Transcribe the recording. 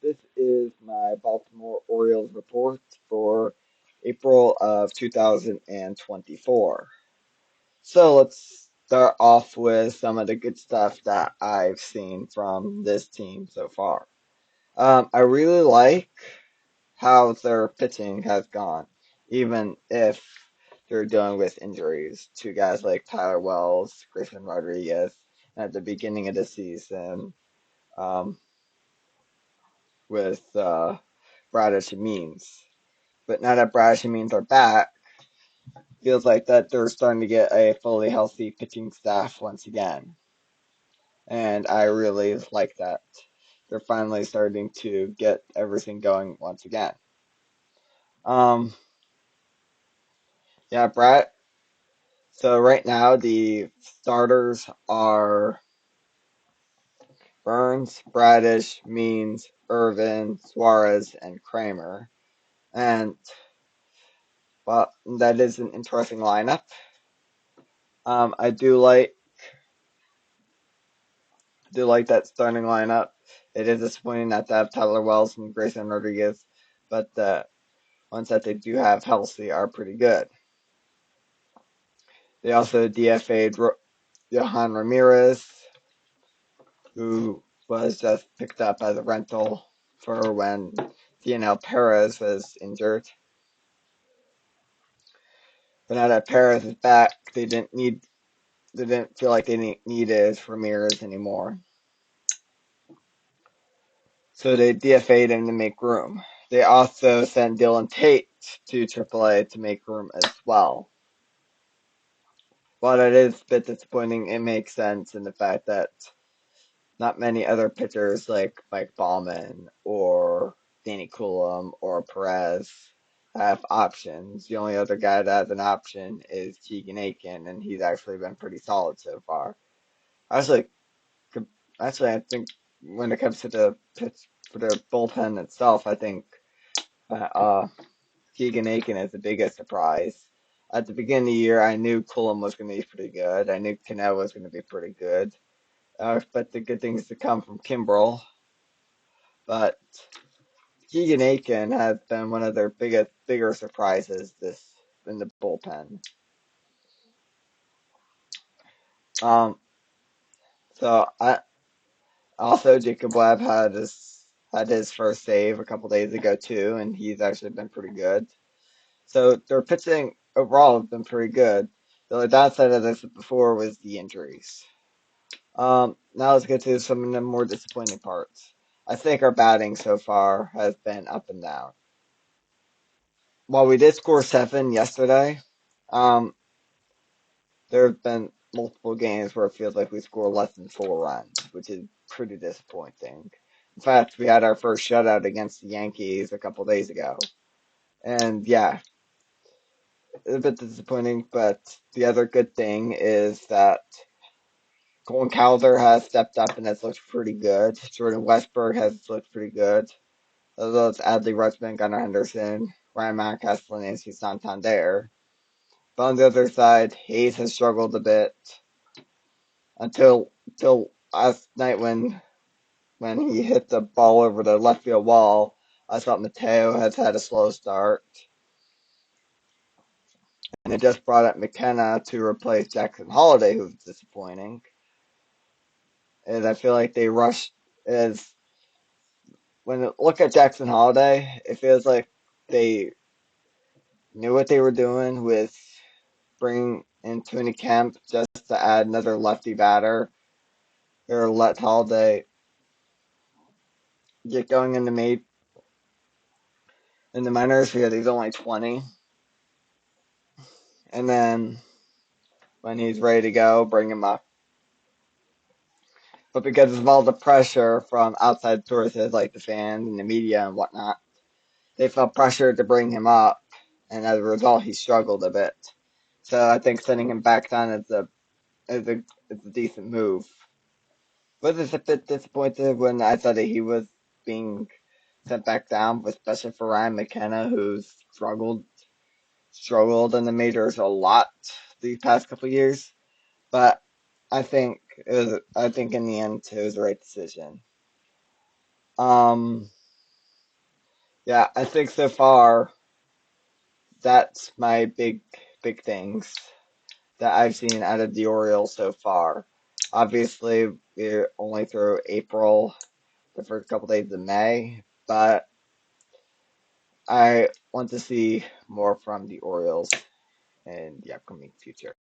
This is my Baltimore Orioles report for April of 2024. So let's start off with some of the good stuff that I've seen from this team so far. I really like how their pitching has gone, even if they're dealing with injuries to guys like Tyler Wells, Grayson Rodriguez at the beginning of the season. Um, with Bradish and Means. But now that Bradish and Means are back, feels like that they're starting to get a fully healthy pitching staff once again. And I really like that. They're finally starting to get everything going once again. Um, yeah, Brad. So right now the starters are Burns, Bradish, Means, Irvin, Suarez, and Kramer. And well, that is an interesting lineup. I do like that starting lineup. It is disappointing not to have Tyler Wells and Grayson Rodriguez, but the ones that they do have healthy are pretty good. They also DFA'd Johan Ramirez, who was just picked up as a rental for when DNL Perez was injured. But now that Perez is back, they didn't feel like they needed Ramirez anymore. So they DFA'd him to make room. They also sent Dylan Tate to AAA to make room as well. While that is a bit disappointing, it makes sense in the fact that not many other pitchers like Mike Bauman or Danny Coulomb or Perez have options. The only other guy that has an option is Keegan Aiken, and he's actually been pretty solid so far. Actually, actually, I think when it comes to the pitch for the bullpen itself, I think uh, Keegan Aiken is the biggest surprise. At the beginning of the year, I knew Cullum was going to be pretty good. I knew Cano was going to be pretty good. I expected good things to come from Kimbrel, but Keegan Aiken has been one of their bigger surprises this in the bullpen. Um, so I also Jacob Webb had his first save a couple days ago too, and he's actually been pretty good. So their pitching overall has been pretty good. The only downside, as I said before, was the injuries. Now let's get to some of the more disappointing parts. I think our batting so far has been up and down. While we did score 7 yesterday, um, there have been multiple games where it feels like we score less than 4 runs, which is pretty disappointing. In fact, we had our first shutout against the Yankees a couple days ago. And yeah, a bit disappointing, but the other good thing is that Colin Cowser has stepped up and has looked pretty good. Jordan Westberg has looked pretty good. As well as Adley Rutschman, Gunnar Henderson, Ryan Mountcastle, and Nancy Santander. But on the other side, Hayes has struggled a bit until last night when he hit the ball over the left field wall. I thought Mateo has had a slow start, and they just brought up McKenna to replace Jackson Holiday, who's disappointing. And I feel like they rushed as when you look at Jackson Holiday, it feels like they knew what they were doing with bringing in Tony Kemp just to add another lefty batter or let Holiday get going in the minors because he's only 20, and then when he's ready to go, bring him up. But because of all the pressure from outside sources like the fans and the media and whatnot, they felt pressured to bring him up, and as a result, he struggled a bit. So I think sending him back down is a decent move. Was a bit disappointed when I thought that he was being sent back down, especially for Ryan McKenna, who's struggled in the majors a lot these past couple years. But I think in the end it was the right decision. Um, Yeah, I think so far that's my big things that I've seen out of the Orioles so far. Obviously, we're only through April, the first couple days of May, but I want to see more from the Orioles in the upcoming future.